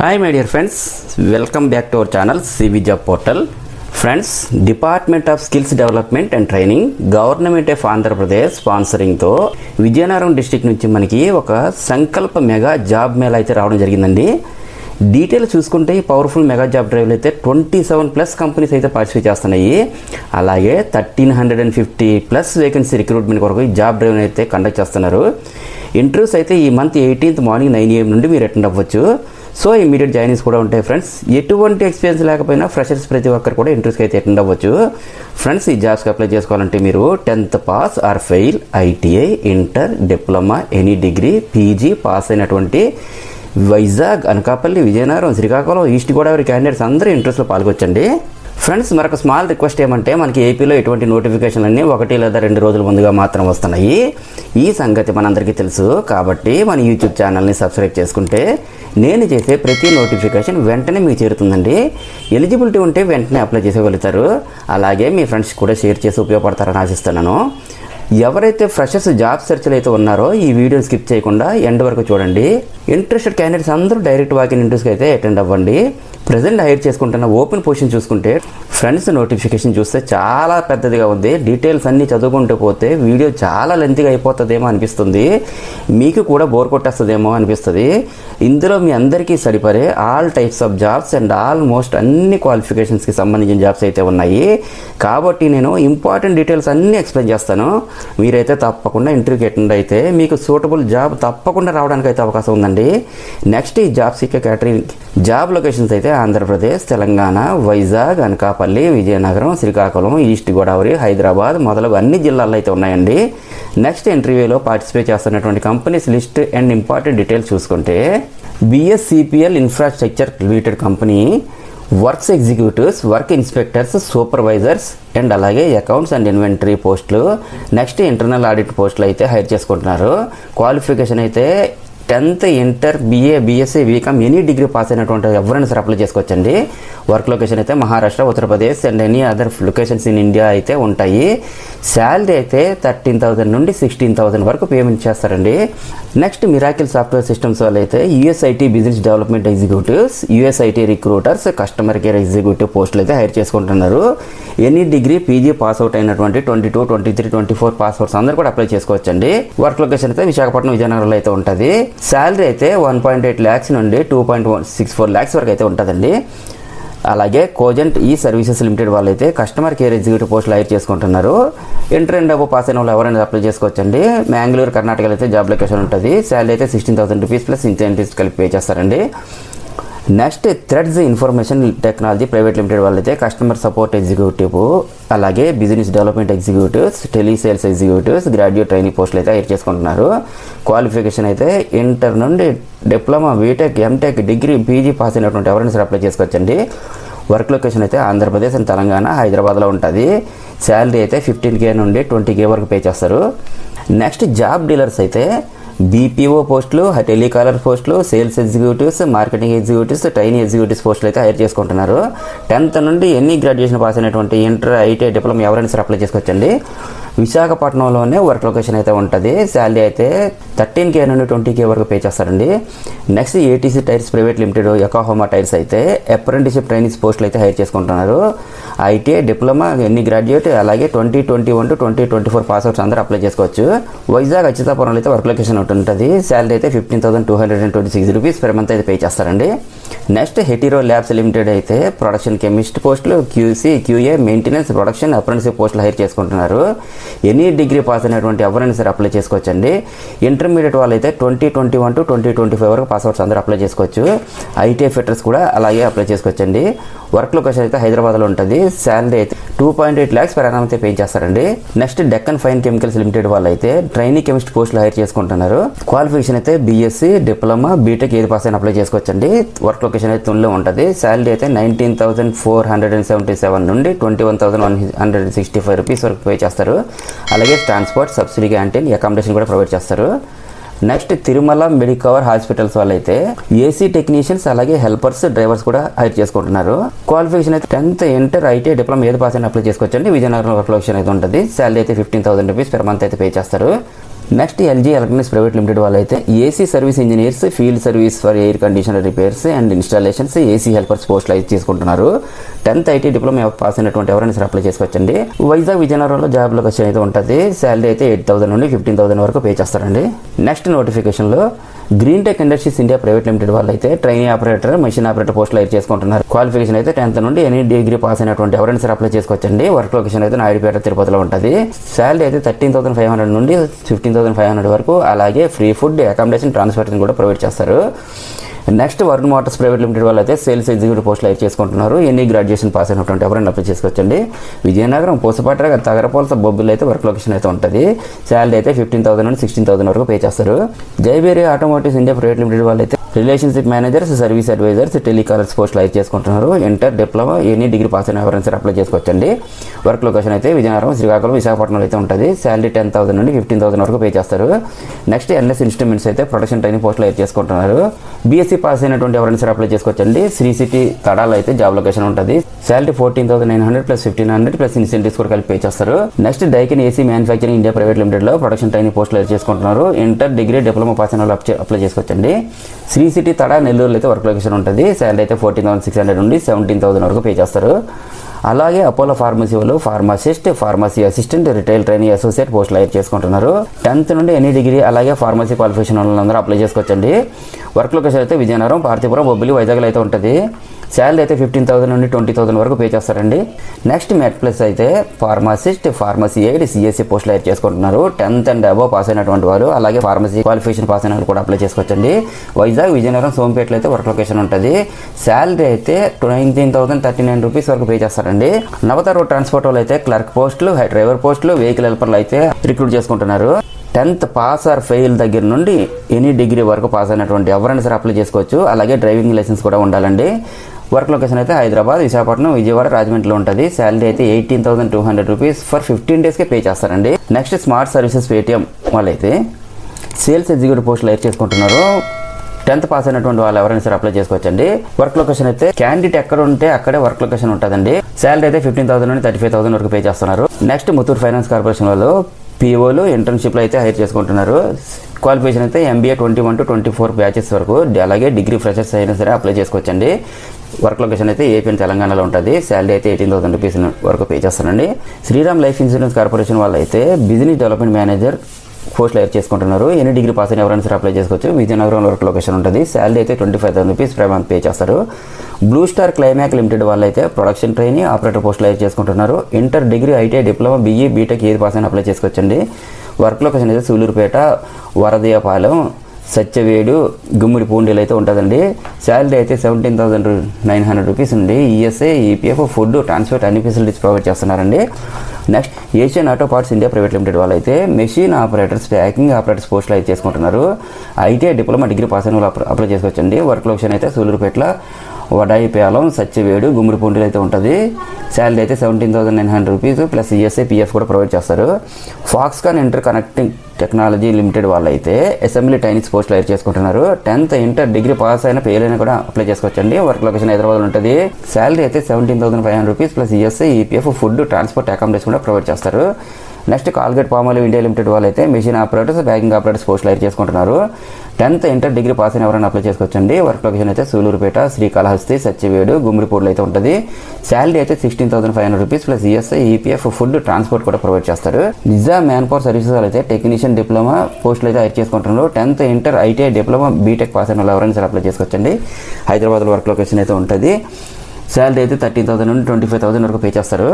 Hi my dear friends, welcome back to our channel CV job portal. Friends, department of skills development and training, government of Andhra Pradesh స్పాన్సరింగ్తో Vizianagaram district నుంచి మనకి ఒక సంకల్ప mega job Mela అయితే రావడం జరిగిందండి. డీటెయిల్ చూసుకుంటే ఈ పవర్ఫుల్ మెగా జాబ్ డ్రైవ్లు అయితే 27+ కంపెనీస్ అయితే పార్టిసిపేట్ చేస్తున్నాయి. అలాగే 1350+ వేకెన్సీ రిక్రూట్మెంట్ కొరకు ఈ జాబ్ డ్రైవ్ అయితే కండక్ట్ చేస్తున్నారు. ఇంటర్వ్యూస్ అయితే ఈ మంత్ 18th మార్నింగ్ 9 AM నుండి మీరు అటెండ్ అవ్వచ్చు. సో ఇమీడియట్ జాయినింగ్స్ కూడా ఉంటాయి ఫ్రెండ్స్. ఎటువంటి ఎక్స్పీరియన్స్ లేకపోయినా ఫ్రెషర్స్ ప్రతి ఒక్కరు కూడా ఇంటర్వ్యూస్కి అయితే అటెండ్ అవ్వచ్చు. ఫ్రెండ్స్, ఈ జాబ్స్కి అప్లై చేసుకోవాలంటే మీరు 10th pass or fail, ITI, inter, diploma, any degree, PG pass అయినటువంటి వైజాగ్, అనకాపల్లి, విజయనగరం, శ్రీకాకుళం, ఈస్ట్ గోదావరి క్యాండిడేట్స్ అందరూ ఇంట్రెస్ట్లో పాల్గొచ్చండి. ఫ్రెండ్స్, మరొక స్మాల్ రిక్వెస్ట్ ఏమంటే, మనకి ఏపీలో ఎటువంటి నోటిఫికేషన్లు అన్నీ 1 లేదా 2 రోజుల ముందుగా మాత్రం వస్తున్నాయి. ఈ సంగతి మనందరికీ తెలుసు. కాబట్టి మన యూట్యూబ్ ఛానల్ని సబ్స్క్రైబ్ చేసుకుంటే నేను చేసే ప్రతి నోటిఫికేషన్ వెంటనే మీకు చేరుతుందండి. ఎలిజిబిలిటీ ఉంటే వెంటనే అప్లై చేసేగలుగుతారు. అలాగే మీ ఫ్రెండ్స్ కూడా షేర్ చేసి ఉపయోగపడతారని ఆశిస్తున్నాను. ఎవరైతే ఫ్రెషర్స్ జాబ్ సెర్చ్లు అయితే ఉన్నారో ఈ వీడియోని స్కిప్ చేయకుండా ఎండ్ వరకు చూడండి. ఇంట్రెస్టెడ్ క్యాండిడేట్స్ అందరూ డైరెక్ట్ వాకిన్ ఇంటర్వ్యూస్కి అయితే అటెండ్ అవ్వండి. ప్రజెంట్ హైర్ చేసుకుంటున్న ఓపెన్ పొజిషన్ చూసుకుంటే ఫ్రెండ్స్, నోటిఫికేషన్ చూస్తే చాలా పెద్దదిగా ఉంది. డీటెయిల్స్ అన్నీ చదువుకుంటూ పోతే వీడియో చాలా లెంత్గా అయిపోతుందేమో అనిపిస్తుంది. మీకు కూడా బోర్ కొట్టేస్తుందేమో అనిపిస్తుంది. ఇందులో మీ అందరికీ సరిపడే all types of jobs and almost అన్ని క్వాలిఫికేషన్స్కి సంబంధించిన జాబ్స్ అయితే ఉన్నాయి. కాబట్టి నేను ఇంపార్టెంట్ డీటెయిల్స్ అన్నీ ఎక్స్ప్లెయిన్ చేస్తాను. మీరైతే తప్పకుండా ఇంటర్వ్యూకి అటెండ్ అయితే మీకు సూటబుల్ జాబ్ తప్పకుండా రావడానికి అయితే అవకాశం ఉందండి. నెక్స్ట్, ఈ job seeker catering job locations అయితే ఆంధ్రప్రదేశ్, తెలంగాణ, వైజాగ్, అనకాపల్లి, విజయనగరం, శ్రీకాకుళం, ఈస్ట్ గోదావరి, హైదరాబాద్ మొదలగు అన్ని జిల్లాల్లో అయితే ఉన్నాయండి. నెక్స్ట్, ఇంటర్వ్యూలో పార్టిసిపేట్ చేస్తున్నటువంటి companies list and important details చూసుకుంటే, BSCPL infrastructure limited company works executives, work inspectors, supervisors and అలాగే అకౌంట్స్ అండ్ ఇన్వెంటరీ పోస్టులు, నెక్స్ట్ ఇంటర్నల్ ఆడిట్ పోస్టులు అయితే హైర్ చేసుకుంటున్నారు. క్వాలిఫికేషన్ అయితే 10th, inter, BA, BSc, BCom any degree pass అయినటువంటి ఎవరైనా సరే అప్లై చేసుకోవచ్చండి. వర్క్ లొకేషన్ అయితే Maharashtra, Uttar Pradesh and any other locations in India అయితే ఉంటాయి. శాలరీ అయితే 13,000 నుండి 16,000 వరకు పేమెంట్ చేస్తారండి. నెక్స్ట్, మిరాకిల్ సాఫ్ట్వేర్ సిస్టమ్స్ వాళ్ళు అయితే USIT business development executives, USIT recruiters, customer care executive పోస్టులు అయితే హైర్ చేసుకుంటున్నారు. Any degree, PG pass out అయినటువంటి 22, 23, 24 పాస్ అవుట్స్ అందరూ కూడా అప్లై చేసుకోవచ్చండి. వర్క్ లొకేషన్ అయితే విశాఖపట్నం, విజయనగరంలో అయితే ఉంటుంది. శాలరీ అయితే 1.8 lakhs నుండి 2.64 lakhs వరకు అయితే ఉంటుందండి. అలాగే కోజెంట్ ఈ సర్వీసెస్ లిమిటెడ్ వాళ్ళు అయితే కస్టమర్ కేర్ ఎగ్జిక్యూటివ్ పోస్టులు హైర్ చేసుకుంటున్నారు. ఇంటర్ అండ్ అబోవ్ పాస్ అయిన వాళ్ళు ఎవరైనా అప్లై చేసుకోవచ్చండి. మ్యాంగ్లూరు, కర్ణాటకలో అయితే జాబ్ లొకేషన్ ఉంటుంది. శాలరీ అయితే 16,000 రూపీస్ ప్లస్ ఇన్సెంటివ్స్ కలిపి పే చేస్తారండి. Next, Threads Information Technology Private Limited వాళ్ళైతే కస్టమర్ సపోర్ట్ ఎగ్జిక్యూటివ్, అలాగే business development executives, telesales executives, graduate training పోస్టులు అయితే హైర్ చేసుకుంటున్నారు. క్వాలిఫికేషన్ అయితే ఇంటర్ నుండి diploma, BTech, MTech, degree, PG pass అయినటువంటి ఎవరైనా సరే అప్లై చేసుకోవచ్చండి. వర్క్ లొకేషన్ అయితే ఆంధ్రప్రదేశ్ అండ్ తెలంగాణ, హైదరాబాద్లో ఉంటుంది. శాలరీ అయితే 15K నుండి 20K వరకు పే చేస్తారు. నెక్స్ట్, జాబ్ డీలర్స్ అయితే BPO పోస్టులు, టెలికాలర్ పోస్టులు, sales executives, marketing executives, training executives పోస్టులు అయితే హైర్ చేసుకుంటున్నారు. 10th నుండి ఎన్ని గ్రాడ్యుయేషన్ పాస్ అయినటువంటి ఇంటర్, ITI, డిప్లొమా ఎవరైనా సరే అప్లై చేసుకోవచ్చండి. విశాఖపట్నంలోనే వర్క్ లొకేషన్ అయితే ఉంటుంది. శాలరీ అయితే 13K నుండి 20K వరకు పే చేస్తారండి. Next, ATC tyres private limited, Yokohama tyres అయితే అప్రెంటిస్షిప్ ట్రైనింగ్స్ పోస్టులు అయితే హైర్ చేసుకుంటున్నారు. ITI, డిప్లొమా, ఎన్ని గ్రాడ్యుయేట్, అలాగే 2021 to 2024 పాస్ అవుట్స్ అందరూ అప్లై చేసుకోవచ్చు. వైజాగ్, అచ్యుతాపురంలో అయితే వర్క్ లొకేషన్ ఉంటుంది. శాలరీ అయితే 15,226 రూపీస్ పర్ మంత్ అయితే పే చేస్తారండి. నెక్స్ట్, హెటీరో ల్యాబ్స్ లిమిటెడ్ అయితే ప్రొడక్షన్ కెమిస్ట్ పోస్టులు, QC, QA, maintenance, production, apprenticeship పోస్టులు హైర్ చేసుకుంటున్నారు. ఎనీ డిగ్రీ పాస్ అయినటువంటి ఎవరైనా సరే అప్లై చేసుకోవచ్చండి. ఇంటర్మీడియట్ వాళ్ళు అయితే 2021 to 2025 వరకు పాస్ అవుట్స్ అందరూ అప్లై చేసుకోవచ్చు. ITI ఫిట్టర్స్ కూడా అలాగే అప్లై చేసుకోవచ్చండి. వర్క్ లొకేషన్ అయితే హైదరాబాద్లో ఉంటుంది. శాలరీ అయితే 2.8 lakhs per annum అయితే పే చేస్తారండి. Next, Deccan fine chemicals limited వాళ్ళు అయితే ట్రైనింగ్ కెమిస్ట్ పోస్టులు హైర్ చేసుకుంటున్నారు. క్వాలిఫికేషన్ అయితే BSc, డిప్లొమా, బీటెక్ ఏది పాస్ అయినా అప్లై చేసుకోవచ్చండి. వర్క్ లొకేషన్ అయితే తుల్లో ఉంటుంది. శాలరీ అయితే 19,477 నుండి 21,165 రూపీస్ వరకు పే చేస్తారు. అలాగే ట్రాన్స్పోర్ట్, సబ్సిడీ, క్యాంటీన్, అకామిడేషన్ కూడా ప్రొవైడ్ చేస్తారు. నెక్స్ట్, తిరుమల మెడికవర్ హాస్పిటల్స్ వాళ్ళైతే AC టెక్నీషియన్స్, అలాగే హెల్పర్స్, డ్రైవర్స్ కూడా హైర్ చేసుకుంటున్నారు. క్వాలిఫికేషన్ అయితే 10th, ఇంటర్, ITI, డిప్లొమా ఏది పాస్ అయినా అప్లై చేసుకోవచ్చండి. విజయనగరం వర్క్ లొకేషన్ అయితే ఉంటుంది. శాలరీ అయితే 15,000 రూపీస్ పర్ మంత్ అయితే పే చేస్తారు. Next LG electronics private limited వాళ్ళు అయితే AC service engineers, field service for air conditioner repairs and installations, AC helpers పోస్టులు అయితే తీసుకుంటున్నారు. 10th ఐటీ డిప్లొమా పాస్ అయినటువంటి ఎవరైనా సరే అప్లై చేసుకోవచ్చండి. వైజాగ్ విజయనగరంలో జాబ్ లొకేషన్ అయితే ఉంటుంది. శాలరీ అయితే 8,000 నుండి 15,000 వరకు పే చేస్తారండి. నెక్స్ట్ నోటిఫికేషన్లో green tech industries India private limited వాళ్ళు అయితే ట్రైనింగ్ ఆపరేటర్, మెషిన్ ఆపరేటర్ పోస్టులు అయితే చేసుకుంటున్నారు. క్వాలిఫికేషన్ అయితే 10th నుండి ఎనీ డిగ్రీ పాస్ అయినటువంటి ఎవరైనా సరే అప్లై చేసుకోవచ్చండి. వర్క్ లొకేషన్ అయితే నాయుడుపేట, తిరుపతిలో ఉంటుంది. శాలరీ అయితే 13,500 నుండి 15,500 వరకు, అలాగే ఫ్రీ ఫుడ్, అకామిడేషన్, ట్రాన్స్పోర్టేషన్ కూడా ప్రొవైడ్ చేస్తారు. Next Varun Motors private limited వాళ్ళు అయితే సేల్స్ ఎగ్జిక్యూటివ్ పోస్టులు అయితే చేసుకుంటున్నారు. ఎన్ని గ్రాడ్యుయేషన్ పాస్ అయినటువంటి ఎవరైనా అప్లై చేసుకోవచ్చండి. విజయనగరం, పూసపాట, తగరపోల్స, బొబ్బిల్ అయితే వర్క్ లొకేషన్ అయితే ఉంటుంది. శాలరీ అయితే 15,000 నుండి 16,000 వరకు పే చేస్తారు. జైబేరి ఆటోమోటివ్స్ ఇండియా ప్రైవేట్ లిమిటెడ్ వాళ్ళు అయితే relationship managers, service advisers, telecallers పోస్టులు అయితే చేసుకుంటున్నారు. Inter, diploma, any degree pass అయిన ఎవరైనా సరే అప్లై చేసుకోవచ్చండి. వర్క్ లొకేషన్ అయితే విజయనగరం, శ్రీకాకుళం, విశాఖపట్నం అయితే ఉంటుంది. శాలరీ 10,000 నుండి 15,000 వరకు పే చేస్తారు. నెక్స్ట్ ఎన్ఎస్ ఇన్స్ట్రుమెంట్స్ అయితే ప్రొడక్షన్ ట్రైనింగ్ పోస్టులు అయితే చేసుకుంటున్నారు. బీఎస్సీ పాస్ అయినటువంటి ఎవరైనా సరే అప్లై చేసుకోవచ్చండి. శ్రీ సిటీ తడాలో అయితే జాబ్ లొకేషన్ ఉంటుంది. శాలరీ 14,900 ప్లస్ 1,500 ప్లస్ ఇన్సెంటివ్స్ కూడా కలిపి పే చేస్తారు. Next Daikin AC manufacturing India private limited లో ప్రొడక్షన్ ట్రైనింగ్ పోస్టులు అయితే చేసుకుంటున్నారు. ఇంటర్, డిగ్రీ, డిప్లొమా పాస్ అయిన వాళ్ళు అప్లై చేసుకోవచ్చండి. శ్రీ సిటీ తడా నెల్లూరులో అయితే వర్క్ లొకేషన్ ఉంటుంది. శాలరీ అయితే 14,600 నుండి 17,000 వరకు పే చేస్తారు. అలాగే అపోలో ఫార్మసీ వాళ్ళు pharmacist, pharmacy assistant, retail training associate పోస్టులు అయితే చేసుకుంటున్నారు. 10th నుండి ఎనీ డిగ్రీ అలాగే ఫార్మసీ క్వాలిఫికేషన్ వాళ్ళందరూ అప్లై చేసుకోవచ్చండి. వర్క్ లొకేషన్ అయితే విజయనగరం, పార్తీపురం, బొబ్బిలి, వైజాగ్లో అయితే ఉంటుంది. శాలరీ అయితే 15,000 నుండి 20,000 వరకు పే చేస్తారండి. నెక్స్ట్ మెట్ ప్లస్ అయితే ఫార్మసిస్ట్, ఫార్మసీ ఎయిడ్, సిఎస్సి పోస్టులు అయితే చేసుకుంటున్నారు. 10th అండ్ అబవ్ పాస్ అయినటువంటి వారు అలాగే ఫార్మసీ క్వాలిఫికేషన్ పాస్ అయిన వాళ్ళు కూడా అప్లై చేసుకోవచ్చండి. వైజాగ్, విజయనగరం, సోంపేటలో అయితే వర్క్ లొకేషన్ ఉంటుంది. శాలరీ అయితే 19,039 రూపీస్ వరకు పే చేస్తారండి. నవత రోడ్ ట్రాన్స్పోర్ట్ వాళ్ళు అయితే క్లర్క్ పోస్టులు, డ్రైవర్ పోస్టులు, వెహికల్ హెల్పర్లు అయితే రిక్రూట్ చేసుకుంటున్నారు. 10th పాస్ ఆర్ ఫెయిల్ దగ్గర నుండి ఎనీ డిగ్రీ వరకు పాస్ అయినటువంటి ఎవరైనా సరే అప్లై చేసుకోవచ్చు. అలాగే డ్రైవింగ్ లైసెన్స్ కూడా ఉండాలండి. వర్క్ లొకేషన్ అయితే హైదరాబాద్, విశాఖపట్నం, విజయవాడ, రాజమండ్రిలో ఉంటుంది. శాలరీ అయితే 18,200 రూపీస్ ఫర్ 15 డేస్కే పే చేస్తారండి. నెక్స్ట్ స్మార్ట్ సర్వీసెస్ పేటిఎం వాళ్ళైతే సేల్స్ ఎగ్జిక్యూటివ్ పోస్టులు అయితే చేసుకుంటున్నారు. 10th పాస్ అయినటువంటి వాళ్ళు ఎవరైనా సరే అప్లై చేసుకోవచ్చండి. వర్క్ లొకేషన్ అయితే క్యాండిడేట్ ఎక్కడ ఉంటే అక్కడే వర్క్ లొకేషన్ ఉంటుందండి. శాలరీ అయితే 15,000 నుండి 35,000 వరకు పే చేస్తున్నారు. నెక్స్ట్ ముత్తూర్ ఫైనాన్స్ కార్పొరేషన్ వాళ్ళు పీఓలు ఇంటర్న్షిప్లో అయితే హైర్ చేసుకుంటున్నారు. క్వాలిఫికేషన్ అయితే ఎంబీఏ 21 to 24 బ్యాచెస్ వరకు, అలాగే డిగ్రీ ఫ్రెషర్స్ అయినా సరే అప్లై చేసుకోవచ్చండి. వర్క్ లొకేషన్ అయితే ఏపీ అండ్ తెలంగాణలో ఉంటుంది. శాలరీ అయితే 18,000 రూపీస్ వరకు పే చేస్తారండి. శ్రీరామ్ లైఫ్ ఇన్సూరెన్స్ కార్పొరేషన్ వాళ్ళు అయితే బిజినెస్ డెవలప్మెంట్ మేనేజర్ పోస్టులు అయితే చేసుకుంటున్నారు. ఎన్ని డిగ్రీ పాస్ అయిన ఎవరైనా సరే అప్లై చేసుకోవచ్చు. విజయనగరం వర్క్ లొకేషన్ ఉంటుంది. శాలరీ అయితే 25,000 రూపీస్ పర్ మంత్ పే చేస్తారు. బ్లూ స్టార్ క్లైమాక్ లిమిటెడ్ వాళ్ళు అయితే ప్రొడక్షన్ ట్రైనింగ్ ఆపరేటర్ పోస్టులు అయితే చేసుకుంటున్నారు. Inter, degree, ITI, diploma, BE, BTech ఏది పాస్ అయినా అప్లై చేసుకోవచ్చండి. వర్క్ లొకేషన్ అయితే సూలూరుపేట, వరదయ్యపాలెం, సత్యవేడు, గుమ్మిడి పూండీలు అయితే ఉంటుందండి. శాలరీ అయితే 17,900 రూపీస్ ఉంది. ఈఎస్ఐ, ఈపీఎఫ్, ఫుడ్, ట్రాన్స్పోర్ట్ అన్ని ఫెసిలిటీస్ ప్రొవైడ్ చేస్తున్నారండి. Next Asian auto parts India private limited వాళ్ళు అయితే మెషిన్ ఆపరేటర్స్, ప్యాకింగ్ ఆపరేటర్స్ పోస్టులు అయితే చేసుకుంటున్నారు. ఐటీఐ, డిప్లొమా, డిగ్రీ పాస్ అయిన వాళ్ళు అప్లై చేసుకోవచ్చండి. వర్క్ లొకేషన్ అయితే సూలూరుపేట, వడాయిపాలెం, సత్యవేడు, గుమ్మిడి పూండీలు అయితే ఉంటుంది. శాలరీ అయితే 17,900 రూపీస్ ప్లస్ ఈఎస్ఐ, పిఎఫ్ కూడా ప్రొవైడ్ చేస్తారు. Foxconn inter connecting technology limited వాళ్ళు అయితే అసెంబ్లీ ట్రైనింగ్స్ పోస్టులు అయితే చేసుకుంటున్నారు. 10th, ఇంటర్, డిగ్రీ పాస్ అయిన ఫెయిల్ అయినా కూడా అప్లై చేసుకోవచ్చండి. వర్క్ లొకేషన్ హైదరాబాద్లో ఉంటుంది. శాలరీ అయితే 17,500 rupees plus ESI, EPF, food, transport, accommodation కూడా ప్రొవైడ్ చేస్తారు. Next Colgate Palmolive India limited వాళ్ళు అయితే మెషిన్ ఆపరేటర్స్, బ్యాగింగ్ ఆపరేటర్స్ పోస్టులు అయితే చేసుకుంటున్నారు. 10th, ఇంటర్, డిగ్రీ పాస్ అయిన ఎవరైనా అప్లై చేసుకోవచ్చండి. వర్క్ లొకేషన్ అయితే సూలూరుపేట, శ్రీకాళహస్తి, సత్యవేడు, గుమ్మిడిపూడిలో అయితే ఉంటుంది. శాలరీ అయితే 16,500 rupees plus ESI, EPF, food, transport కూడా ప్రొవైడ్ చేస్తారు. నిజాం మ్యాన్ పవర్ సర్వీసెస్ అయితే టెక్నీషియన్, డిప్లొమా పోస్టులు అయితే హైర్ చేసుకుంటున్నారు. 10th, inter, ITI, diploma, BTech pass అయిన వాళ్ళు ఎవరైనా సరే అప్లై చేసుకోవచ్చండి. హైదరాబాద్లో వర్క్ లొకేషన్ అయితే ఉంటుంది. శాలరీ అయితే 13,000 నుండి 25,000 వరకు పే చేస్తారు.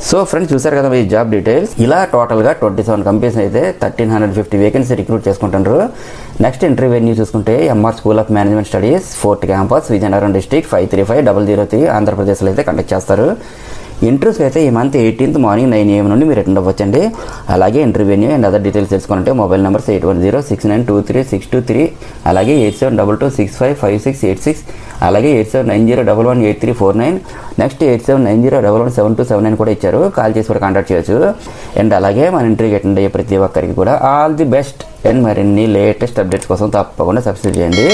సో ఫ్రెండ్స్ చూసారు కదా ఈ జాబ్ డీటెయిల్స్. ఇలా టోటల్గా 27 కంపెనీస్ అయితే 1,350 వేకెన్సీ రిక్రూట్ చేసుకుంటారు. నెక్స్ట్ ఇంటర్వ్యూ వెన్యూ చూసుకుంటే MR school of management studies, 4th campus, Vizianagaram district, 535003 ఆంధ్రప్రదేశ్లో అయితే కండక్ట్ చేస్తారు. ఇంటర్వ్యూస్ అయితే ఈ మంత్ 18th మార్నింగ్ 9 AM నుండి మీరు అటెండ్ అవ్వచ్చండి. అలాగే ఇంటర్వ్యూ అండ్ అదర్ డీటెయిల్స్ తెలుసుకోవాలంటే మొబైల్ నెంబర్స్ 8106923623, అలాగే 8722655686, అలాగే 8790118349, నెక్స్ట్ 8790117279 కూడా ఇచ్చారు. కాల్ చేసి కూడా కాంటాక్ట్ చేయొచ్చు. అండ్ అలాగే మన ఇంటర్వ్యూకి అటెండ్ అయ్యే ప్రతి ఒక్కరికి కూడా ఆల్ ది బెస్ట్. అండ్ మరిన్ని లేటెస్ట్ అప్డేట్స్ కోసం తప్పకుండా సబ్స్క్రైబ్ చేయండి.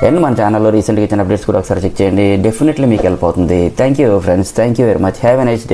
అండ్ మన ఛానల్లో రీసెంట్గా ఇచ్చిన అప్డేట్స్ కూడా ఒకసారి చెక్ చేయండి. డెఫినెట్లీ మీకు హెల్ప్ అవుతుంది. Thank you friends, thank you very much. Have a nice day.